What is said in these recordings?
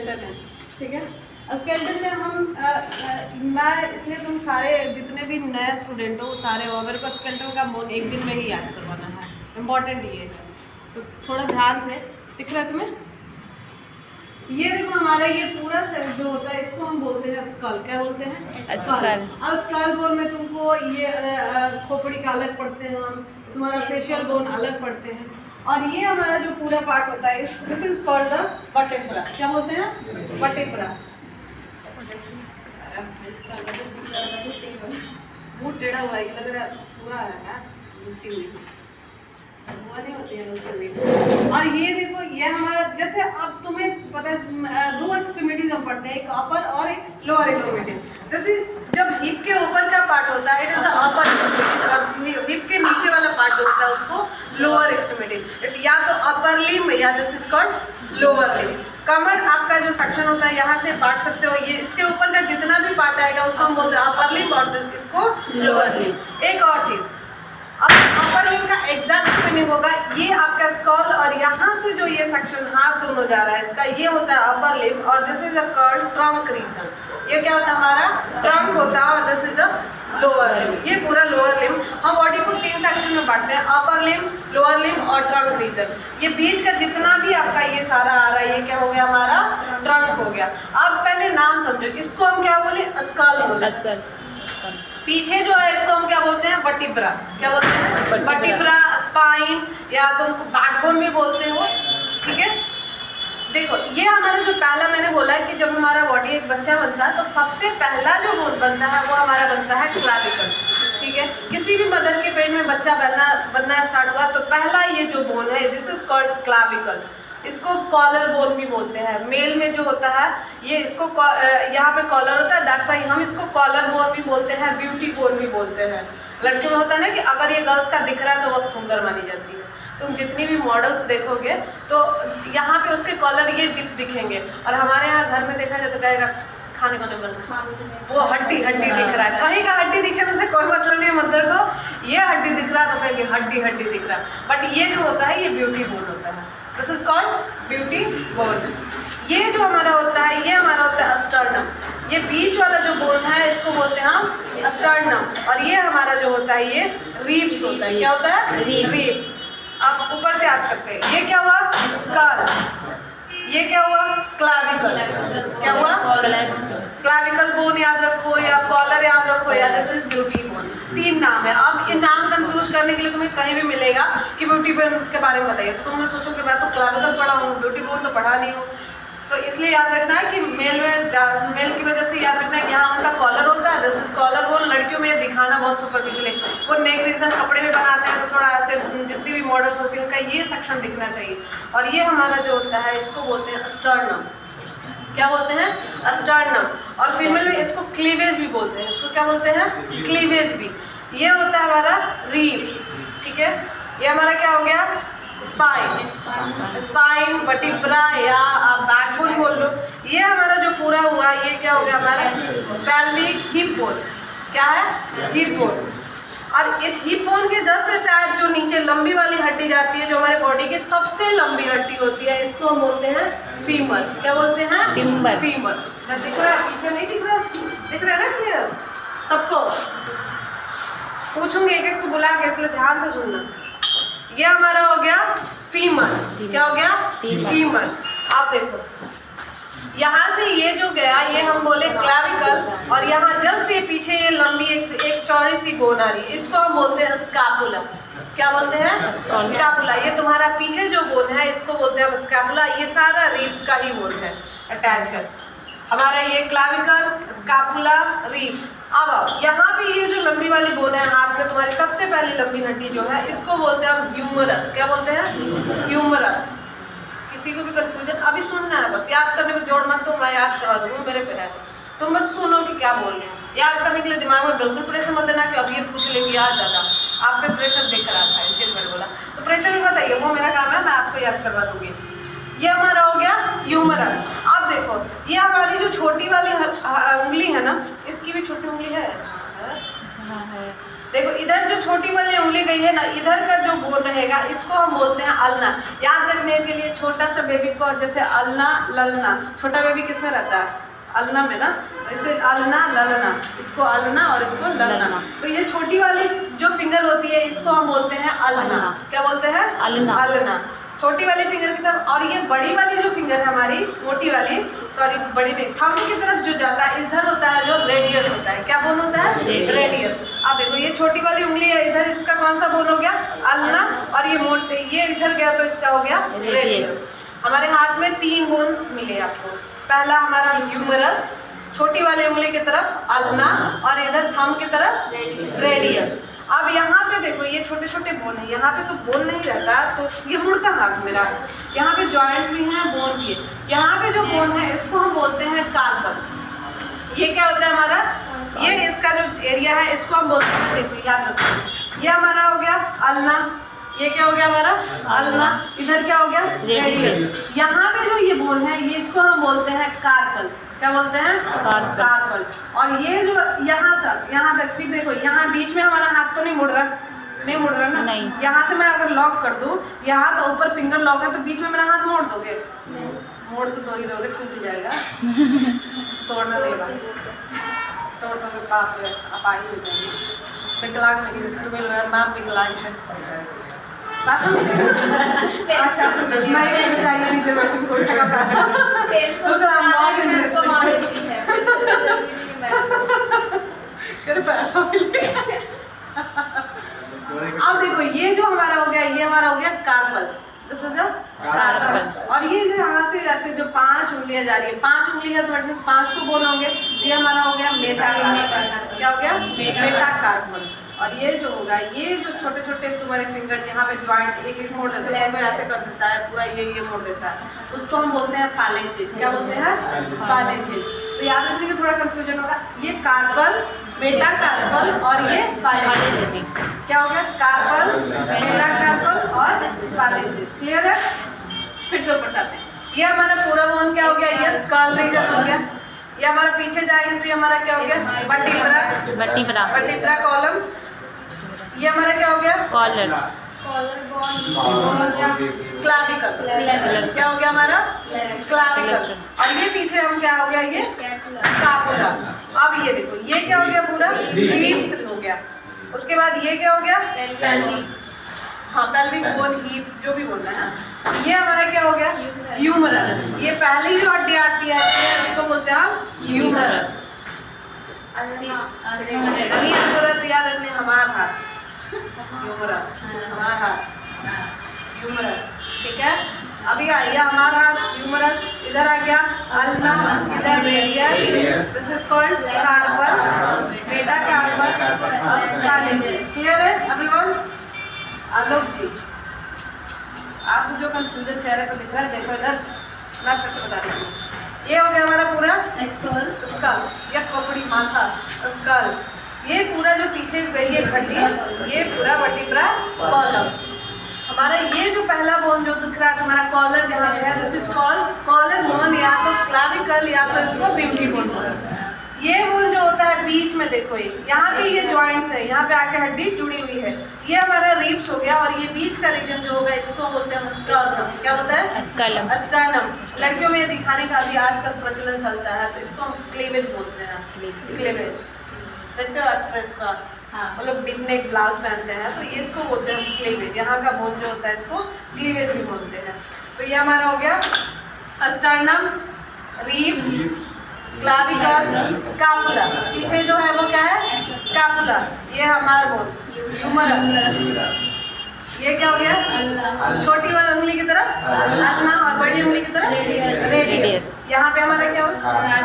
Skeleton है, ठीक है। स्केलेटन में हम मैं इसलिए तुम सारे जितने भी नए स्टूडेंट हो वो सारे हो, मेरे को स्केलेटन का बोन एक दिन में ही याद करवाना है, इम्पोर्टेंट ये है, तो थोड़ा ध्यान से। दिख रहा है तुम्हें? ये देखो हमारा ये पूरा सेल जो होता है इसको हम बोलते हैं स्कल। क्या बोलते हैं? स्कल। अब स्कल बोन में तुमको ये खोपड़ी का अलग पढ़ते हैं हम, तुम्हारा फेशियल बोन अलग पढ़ते हैं, और ये हमारा जो पूरा पार्ट होता है this is called the vertebra. क्या बोलते हैं? वर्टेब्रा। मुंह टेढ़ा हुआ है, लग रहा है हुआ है उसी हुई हुआ नहीं होती है उसी हुई। और ये देखो ये हमारा, जैसे अब तुम्हें पता है दो एक्सट्रीमिटीज हम पढ़ते हैं, एक अपर और एक लोअर एक्सट्रीमिटी। जैसे जब हिप के ऊपर का पार्ट होता है it is the upper extremity, hip के नीचे वाला पार्ट जो होता है उसको लोअर एक्सट्रीमिटी, या तो अपर लिम्ब या this is called lower limb. कमर आपका जो सेक्शन होता है यहाँ से बांट सकते हो, ये इसके ऊपर का जितना भी पार्ट आएगा उसको हम बोलते हैं अपर लिम्ब और इसको लोअर लिम्ब। एक और चीज, अब अपर लिम्ब का एग्जैक्ट मीनिंग होगा ये आपका स्कल, और यहाँ से जो ये सेक्शन हाथ दोनों जा रहा है इसका ये होता है अपर लिम्ब, और this is a called trunk reason. ये क्या होता है? हमारा ट्रंक होता है, और this is a lower limb. ये पूरा लोअर लिम्ब हम बॉडी को 3 सेक्शन में बांटते हैं, अपर लिम्ब, लोअर लिम्ब और ट्रंक रीजन। ये बीच का जितना भी आपका ये सारा आ रहा है ये क्या हो गया? हमारा ट्रंक हो गया। अब पहले नाम समझो, इसको हम क्या बोले? स्कल बोले। पीछे जो है इसको हम क्या बोलते हैं? वर्टिब्रा। क्या बोलते हैं? वर्टिब्रा, स्पाइन, या तुमको बैकबोन भी बोलते हो, ठीक है। देखो ये हमारा जो पहला मैंने बोला है कि जब हमारा बॉडी एक बच्चा बनता है तो सबसे पहला जो बोन बनता है वो हमारा बनता है क्लाविकल, ठीक है। किसी भी मदर के पेट में बच्चा बनना स्टार्ट हुआ तो पहला ये जो बोन है दिस इज कॉल्ड क्लाविकल। इसको कॉलर बोन भी बोलते हैं। मेल में जो होता है ये इसको यहाँ पे कॉलर होता है, दैट्स व्हाई हम इसको कॉलर बोन भी बोलते हैं, ब्यूटी बोन भी बोलते हैं। लड़कियों में होता है ना कि अगर ये गर्ल्स का दिख रहा है तो बहुत सुंदर मानी जाती है। तुम जितनी भी मॉडल्स देखोगे तो यहाँ पे उसके कॉलर ये डिप दिखेंगे, और हमारे यहाँ घर में देखा जाए तो कहेगा खाने को नहीं बन, वो हड्डी हड्डी दिख रहा है। कहीं का हड्डी दिखे उससे कोई मतलब नहीं है, मदर को ये हड्डी दिख रहा है तो कहेंगे हड्डी हड्डी दिख रहा है, बट ये जो होता है ये ब्यूटी बोन होता है। This is called beauty bone. ये जो हमारा होता है ये हमारा होता है स्टर्नम। ये बीच वाला जो बोन है इसको बोलते हैं हम स्टर्नम, और ये हमारा जो होता है ये रिब्स होता है। क्या होता है? रिब्स। आप ऊपर से याद करते हैं, ये क्या हुआ? स्कल। ये क्या हुआ? क्लाविकल। क्या हुआ? क्लाविकल बोन याद रखो, या कॉलर याद रखो, या दिस इज ब्यूटी बोन। 3 नाम है। अब ये नाम कंफ्यूज करने के लिए तुम्हें कहीं भी मिलेगा कि ब्यूटी बोन के बारे में बताइए तो तुम सोचोगे मैं तो क्लाविकल पढ़ा हूँ, ब्यूटी बोन तो पढ़ा नहीं हूँ। तो इसलिए याद रखना है कि मेल की वजह से याद रखना है कि यहाँ उनका कॉलर होता है, दिस इज कॉलर बोन। लड़कियों में दिखाना बहुत सुपरफिशियल है, वो नेक रीजन कपड़े में बनाते हैं तो थोड़ा ऐसे जितनी भी मॉडल्स होती हैं उनका ये सेक्शन दिखना चाहिए। और ये हमारा जो होता है इसको बोलते हैं स्टर्नम। क्या बोलते हैं? स्टर्नम। और फीमेल में इसको क्लीवेज भी बोलते हैं। इसको क्या बोलते हैं? क्लीवेज भी। ये होता है हमारा रिब्स, ठीक है। ये हमारा क्या हो गया? स्पाइन। स्पाइन, वर्टिब्रा या आप बैकबोन बोल लो। ये हमारा जो पूरा हुआ ये क्या हो गया? हमारा पेल्विक हिप बोन। क्या है? Hip bone. और इस हिप बोन के जस्ट अटैच जो नीचे लंबी वाली हड्डी जाती है जो हमारे बॉडी की सबसे लंबी हड्डी होती है इसको हम बोलते हैं फीमर। क्या बोलते हैं? फीमर। फीमर। दिख रहा है? पीछे नहीं दिख रहा? दिख रहा है ना क्लियर सबको? पूछूंगी एक एक को बुला के, इसलिए ध्यान से सुनना। ये हमारा हो गया फीमर। क्या हो गया? फीमर। आप देखो यहाँ से ये जो गया ये हम बोले क्लाविकल, और यहाँ जस्ट ये पीछे ये लंबी एक चौड़ी सी बोन आ रही है इसको हम बोलते हैं स्कैपुला। क्या बोलते हैं? स्कैपुला। ये तुम्हारा पीछे जो बोन है इसको बोलते हैं स्कैपुला। ये सारा रिब्स का ही बोन है, अटैच है हमारा ये क्लाविकल, स्कैपुला, रिब्स। अब यहाँ भी ये जो लंबी वाली बोन है हाथ में तुम्हारी सबसे पहली लंबी हड्डी जो है इसको बोलते हैं हम ह्यूमरस। क्या बोलते हैं? ह्यूमरस। किसी को भी कंफ्यूजन अभी सुनना है, बस याद करने में जोड़ मत दो, मैं याद करवा दूंगी, मेरे पे है। तुम बस सुनो कि क्या बोल रहे हैं। याद करने के लिए दिमाग में बिल्कुल प्रेशर मत देना कि अब ये पूछ लेंगे याद दादा, आप पे प्रेशर दिख रहा था इसलिए मैंने बोला। तो प्रेशर में बताइए, वो मेरा काम है, मैं आपको याद करवा दूंगी। ये हमारा हो गया ह्यूमरस। अब देखो ये हमारी जो छोटी वाली उंगली है ना, इसकी भी छोटी उंगली है। देखो इधर जो छोटी वाली उंगली गई है ना, इधर का जो बोन रहेगा इसको हम बोलते हैं अल्ना। याद रखने के लिए छोटा सा बेबी को जैसे अल्ना ललना, छोटा बेबी किसमें रहता है? अल्ना में ना, इसे अल्ना ललना, इसको अल्ना और इसको ललना। तो ये छोटी वाली जो फिंगर होती है इसको हम बोलते हैं अल्ना। क्या बोलते हैं? अल्ना। अल्ना छोटी वाली फिंगर की तरफ। और ये बड़ी वाली जो फिंगर है हमारी, मोटी वाली, सॉरी बड़ी नहीं, थंब की तरफ जो जाता है इधर होता है जो रेडियस होता है। क्या बोन होता है? रेडियस। अब देखो ये छोटी वाली उंगली है, इधर इसका कौन सा बोन हो गया? अल्ना। और ये मोटे, ये इधर गया तो इसका हो गया रेडियस। हमारे हाथ में 3 बोन मिले आपको। पहला हमारा ह्यूमरस, छोटी वाली उंगली की तरफ अल्ना और इधर थंब की तरफ रेडियस। अब यहाँ पे देखो ये छोटे छोटे बोन है, यहाँ पे तो बोन नहीं रहता तो ये मुड़ता हाथ मेरा। यहाँ पे जॉइंट्स भी हैं, बोन भी है। यहाँ पे जो बोन है इसको हम बोलते हैं कार्पल। ये क्या होता है हमारा? ये इसका जो एरिया है इसको हम बोलते हैं, देखो याद रखो, ये हमारा हो गया अल्ना, ये क्या हो गया हमारा? अल्ना। इधर क्या हो गया? रेडियस। यहाँ पे जो ये बोन है ये इसको हम बोलते हैं कार्पल। क्या बोलते हैं? कार्पल। और ये जो यहाँ तक फिर देखो यहाँ बीच में हमारा हाथ तो नहीं मुड़ रहा, नहीं मुड़ रहा ना? नहीं। यहाँ से मैं अगर लॉक कर दूँ, यहाँ तो ऊपर फिंगर लॉक है तो बीच में मेरा हाथ मोड़ दोगे? मोड़ तो दो ही दोगे, टूट जाएगा। तोड़ना नहीं बा, तोड़ दोगे बाप रे, अपाई हो जाएगी। विकलांग में गिनती तुम्हें नाम विकलांग है। अच्छा मैं चाहिए रिजर्वेशन कोड का पैसा पैसा मिलेगा। अब देखो ये जो हमारा हो गया, ये हमारा हो गया कार्पल। कार्पल। और ये जो यहाँ से ऐसे जो 5 उंगलियां जा रही है, 5 उंगली है तो 5 तो बोन होंगे। ये हमारा हो गया मेटाकार्पल। क्या हो गया? मेटाकार्पल। और ये जो होगा, ये जो छोटे छोटे तुम्हारे फिंगर यहाँ पे ज्वाइंट एक एक मोड़ देते हैं, कोई ऐसे कर देता है पूरा, ये मोड़ देता है, उसको हम बोलते हैं फालेंजेस। क्या बोलते हैं? फालेंजेस। तो याद रखने का थोड़ा कंफ्यूजन होगा, ये कार्पल, मेटाकार्पल और ये फालेंजेस। क्या हो गया? कार्पल, मेटाकार्पल और फालेंजेस। क्लियर है? फिर से ऊपर जाते हैं। ये हमारा पूरा बोन क्या हो गया? ये स्कल रीजन हो गया। ये हमारा पीछे जाएंगे तो ये हमारा क्या हो गया? Vertebra column. ये हमारा क्या हो गया? Collar bone. क्लाविकल। क्या हो गया हमारा? क्लाविकल। और ये पीछे हम क्या हो गया? ये स्कैपुला। अब ये देखो ये क्या हो गया? पूरा हीप्स हो गया। उसके बाद ये क्या हो गया? हाँ पेल्विक बोन, हीप, जो भी बोलना है। ये हमारा क्या हो गया? ह्यूमरस। ये पहली जो हड्डी आती है उसको बोलते हैं हम ह्यूमरस। नहीं याद हो रहा तो याद रखने, हमारा हाथ ह्यूमरस, हमारा हाथ ह्यूमरस। ठीक है? अभी आइए हमारा हाथ ह्यूमरस, इधर आ गया अल्ना, इधर radius, this is called carpal, metacarpal और फालेंजेस। क्लियर है एवरीवन? आलोक जी, आपको जो कंफ्यूजन चेहरे पर दिख रहा है, देखो इधर मैं फिर से बता रही हूँ। ये हो गया हमारा पूरा स्कल या खोपड़ी, माथा, स्कल। ये पूरा जो पीछे गई है हड्डी, ये पूरा वर्टिब्रा कॉलम। हमारा ये जो पहला बोन जो दिख रहा है हमारा कॉलर जहाँ पे है, this is called collar bone, या तो क्लाविकल या तो इसको ब्यूटी बोन बोलते हैं। ये बोन जो होता है बीच में देखो, यहाँ पे ये जॉइंट्स है, यहाँ पे आके हड्डी जुड़ी हुई है, ये हमारा रिब्स हो गया। और ये बीच का रीजन जो होगा इसको बोलते हैं स्टर्नम। क्या होता है? स्टर्नम। लड़कियों में ये दिखाने का भी आजकल प्रचलन चलता है तो इसको हम क्लीवेज बोलते हैं। क्लीवेज देखते हो एक्ट्रेस का, वो लोग बिग नेक ब्लाउज पहनते हैं तो ये इसको बोलते हैं हम क्लीवेज। यहाँ का बोन जो होता है इसको क्लीवेज भी बोलते हैं। तो ये हमारा हो गया स्टर्नम, रिब्स, क्लाविकल, स्कैपुला। पीछे जो है वो क्या है? स्कैपुला। ये हमारा बोन ह्यूमरस। ये क्या हो गया? छोटी वाली उंगली की तरफ अल्ना और बड़ी उंगली की तरफ रेडियस। यहाँ पे हमारा क्या हो गया?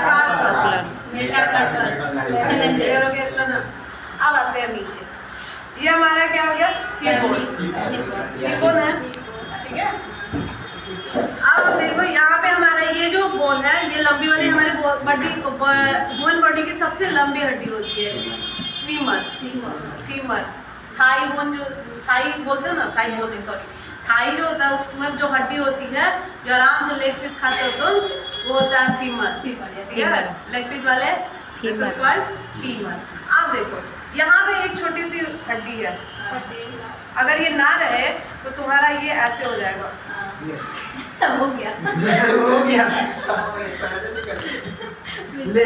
Carpal, metacarpal. हो गया इतना ना। अब आते हैं नीचे, ये हमारा क्या हो गया? हिपोन है। ठीक है? अब देखो यहाँ पे हमारा ये जो बोन है, ये लंबी वाली हमारी बोन बॉडी की सबसे लंबी हड्डी होती है, फीमर। थाई बोन जो, थाई बोलते हैं ना, थाई बोन है, सॉरी, थाई जो होता है उसमें जो हड्डी होती है जो आराम से लेग पीस खाते हो तो वो होता है फीमर। ठीक है? लेग पीस वाले फीमर। अब देखो यहाँ पे एक छोटी सी हड्डी है, अगर ये ना रहे तो तुम्हारा ये ऐसे हो जाएगा। हो गया हो गया ले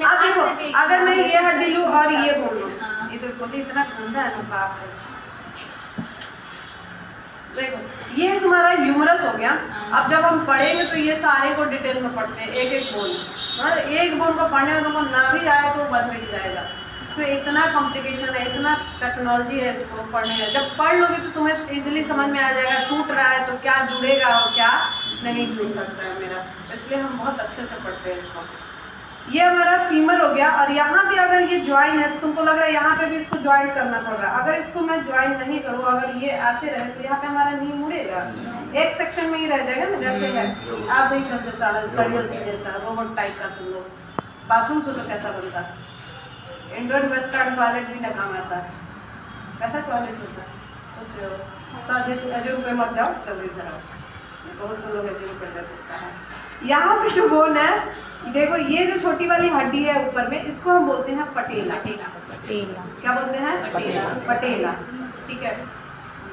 अब देखो, अगर मैं ये हड्डी लूँ और ये बोल लूँ, ये तो बोली इतना गंदा है ना बाप रे। देखो ये तुम्हारा ह्यूमरस हो गया। अब जब हम पढ़ेंगे तो ये सारे को डिटेल में पढ़ते हैं, एक एक बोन। मतलब एक बोन को पढ़ने में तुमको ना भी आए तो बस मिट जाएगा। इसमें इतना कॉम्प्लिकेशन है, इतना टेक्नोलॉजी है इसको पढ़ने में। जब पढ़ लोगे तो तुम्हें इजीली समझ में आ जाएगा, टूट रहा है तो क्या जुड़ेगा और क्या नहीं जुड़ सकता है मेरा। इसलिए हम बहुत अच्छे से पढ़ते हैं इसको। ये हमारा फीमर हो गया। और यहाँ भी अगर ये ज्वाइन है तो तुमको लग रहा है यहाँ पे भी इसको ज्वाइन करना पड़ रहा है। अगर इसको मैं ज्वाइन नहीं करूँ, अगर ये ऐसे रहे तो यहाँ पे हमारा नी मुड़ेगा, एक सेक्शन में ही रह जाएगा ना, जैसे है आप सही चलते कड़ियल सी जैसा रोबोट टाइप का। तुम लोग बाथरूम सोचो कैसा बनता है, इंडोर वेस्टर्न टॉयलेट भी ना काम आता है, कैसा टॉयलेट होता है सोच रहे हो। सर अजूब पे मत जाओ, चलो इधर आओ, बहुत लोग अजूब पे होता है। यहाँ पे जो बोन है देखो, ये जो छोटी वाली हड्डी है ऊपर में, इसको हम बोलते हैं पटेला। पटेला क्या बोलते हैं? पटेला। ठीक है।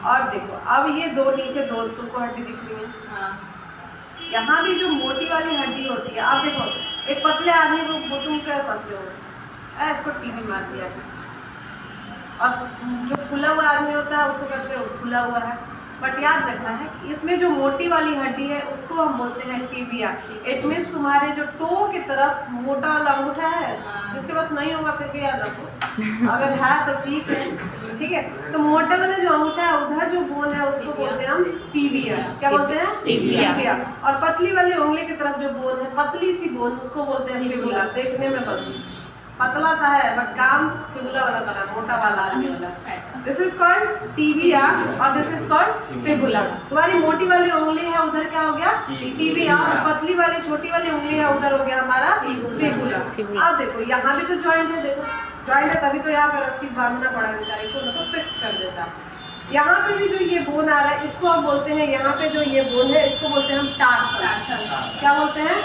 और देखो अब ये दो नीचे दो तुमको हड्डी दिख रही है। यहाँ भी जो मोटी वाली हड्डी होती है, आप देखो एक पतले आदमी को वो तुम क्या करते हो, इसको टीवी मार दिया। और जो फूला हुआ आदमी होता है उसको कहते हो फूला हुआ है। बट याद रखना है कि इसमें जो मोटी वाली हड्डी है उसको हम बोलते हैं टिबिया। इट मीन्स तुम्हारे जो टो की तरफ मोटा वाला अंगूठा है, जिसके पास नहीं होगा फिर भी याद रखो, अगर है तो ठीक है। ठीक है, तो मोटे वाला जो अंगूठा है उधर जो बोन है उसको बोलते हैं हम टिबिया। क्या बोलते हैं? टिबिया। और पतली वाली उंगली की तरफ जो बोन है, पतली सी बोन, उसको बोलते हैं फिबुला। देखने में बस पतला सा है बट काम फिबुला वाला बना, मोटा वाला आदमी वाला। दिस इज कॉल्ड टिबिया और दिस इज कॉल्ड फिबुला। तुम्हारी मोटी वाली उंगली है उधर क्या हो गया? टिबिया। और पतली वाली छोटी वाली उंगली है उधर हो गया हमारा फिबुला। अब देखो यहाँ भी तो जॉइंट है, देखो जॉइंट है तभी तो यहाँ पे रस्सी बांधना पड़ा बेचारे को, ना तो फिक्स कर देता। यहाँ पे भी जो ये बोन आ रहा है इसको हम बोलते हैं, यहाँ पे जो ये बोन है इसको बोलते हैं हम टार्सल। क्या बोलते हैं?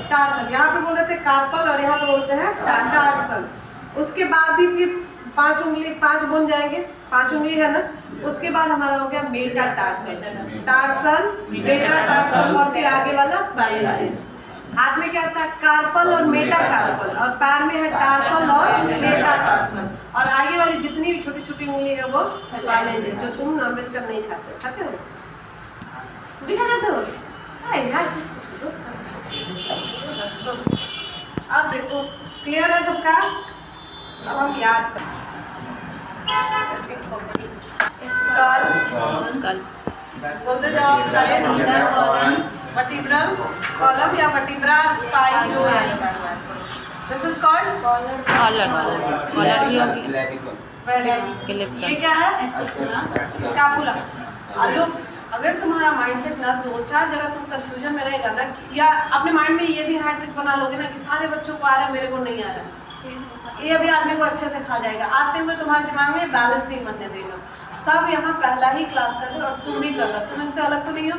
टार्सल। यहाँ पे बोल रहे थे कार्पल और यहाँ पे बोलते हैं टार्सल। उसके बाद भी फिर पांच बोन जाएंगे, 5 उंगली है ना। उसके बाद हमारा हो गया मेटाटार्सल, टार्सल, मेटाटार्सल और फिर आगे वाला फाइलेंजेस। हाथ में क्या था? कार्पल और मेटाकार्पल, और पैर में है टार्सल और मेटाटार्सल। और आगे वाली जितनी भी छोटी छोटी उंगली है वो फाइलेंजेस, जो तुम नॉनवेज का नहीं खाते हो। भी खा जाते हो? अरे यार कुछ तो छोड़ो। अब देखो क्लियर है सबका? अब हम याद करें। बोलते जाओ चले। वर्टिब्रल कॉलम या वर्टिब्रा स्पाइन जो है, दिस इज कॉल्ड कॉलर भी होगी। Very good. ये क्या है? स्कैपुला। आलू, अगर तुम्हारा माइंडसेट ना 2-4 जगह तुम कंफ्यूजन में रहेगा ना, या अपने माइंड में ये भी हैट्रिक बना लोगे ना कि सारे बच्चों को आ रहा है मेरे को नहीं आ रहा है, ये भी आदमी को अच्छे से खा जाएगा। आते हुए तुम्हारे दिमाग में बैलेंस नहीं बनने देगा। सब यहाँ पहला ही क्लास कर रहे हो और तुम भी कर रहे हो, तुम इनसे अलग तो नहीं हो।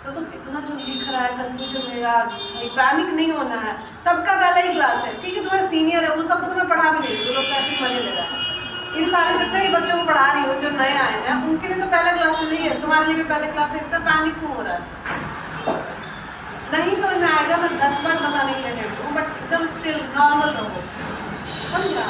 तो तुम इतना जो लिख रहा है कंफ्यूजन में यार, पैनिक नहीं होना है। सबका पहला ही क्लास है, ठीक है। तुम्हारे सीनियर है वो सबको तुम्हें पढ़ा भी नहीं, वो लोग कैसे मजे ले रहा है। इन सारे जितने भी बच्चों को पढ़ा रही हो जो नए आए हैं, उनके लिए तो पहला क्लास नहीं है, तुम्हारे लिए भी पहले क्लास है। इतना पैनिक क्यों हो रहा है? नहीं समझ में आएगा, मैं 10 बार बताने के लिए रेडी हूँ, बट एकदम स्टिल नॉर्मल रहो, समझा?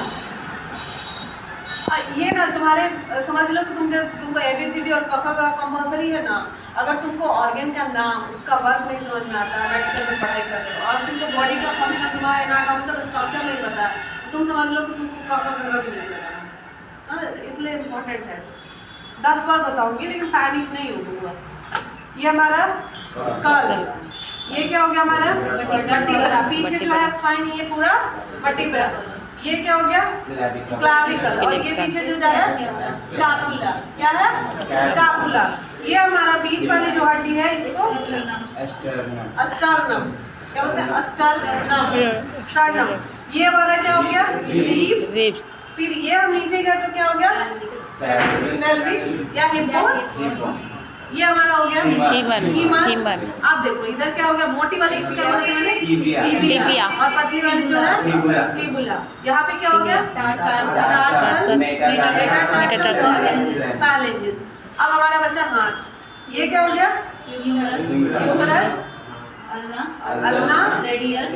ये ना तुम्हारे समझ लो कि तुमको ABCD और क ख का कंपल्सरी है ना। अगर तुमको ऑर्गन का नाम, उसका वर्क नहीं समझ में आता है, मेडिकल में पढ़ाई कर रहे हो, और तुमको बॉडी का फंक्शन, तुम्हारा एनाटॉमिकल स्ट्रक्चर नहीं पता है, तो तुम समझ लो कि तुमको क ख ग भी नहीं पता है। इसलिए इम्पोर्टेंट है। 10 बार बताऊंगी लेकिन पैनिक नहीं होगा। ये हमारा स्कल, ये क्या हो गया हमारा? वर्टिब्रा। पीछे जो है स्पाइन, ये पूरा वर्टिब्रा। ये क्या हो गया? क्लाविकल। और ये पीछे जो जा रहा है स्कैपुला। क्या है? स्कैपुला। ये हमारा बीच वाली जो हड्डी है इसको अस्टर्नम। क्या बोलते हैं? अस्टर्नम। ये हमारा क्या हो गया? रिब्स। फिर ये हम नीचे गए तो क्या हो गया? पेल्विक या हिप्पो। ये हमारा हो गया हीमर, हीमर। हीमर। अब देखो इधर क्या हो गया, मोटी वाली को क्या बोला था मैंने, टिबिया। टिबिया। और पतली वाली जो है फिबुला। फिबुला। यहाँ पे क्या हो गया, टार्सल, मेटाटार्सल, पैलेंजेस। अब हमारा बच्चा हाथ, ये क्या हो गया, ह्यूमरस, अल्ना, रेडियस,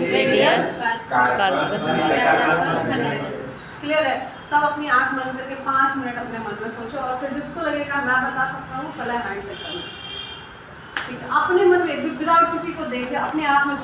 क्लियर है। सब अपनी आंख बंद करके 5 मिनट अपने मन में सोचो, और फिर जिसको लगेगा मैं बता सकता हूँ, पहले माइंड सेट करना, ठीक है, अपने मन में विदाउट किसी को देखे अपने आप में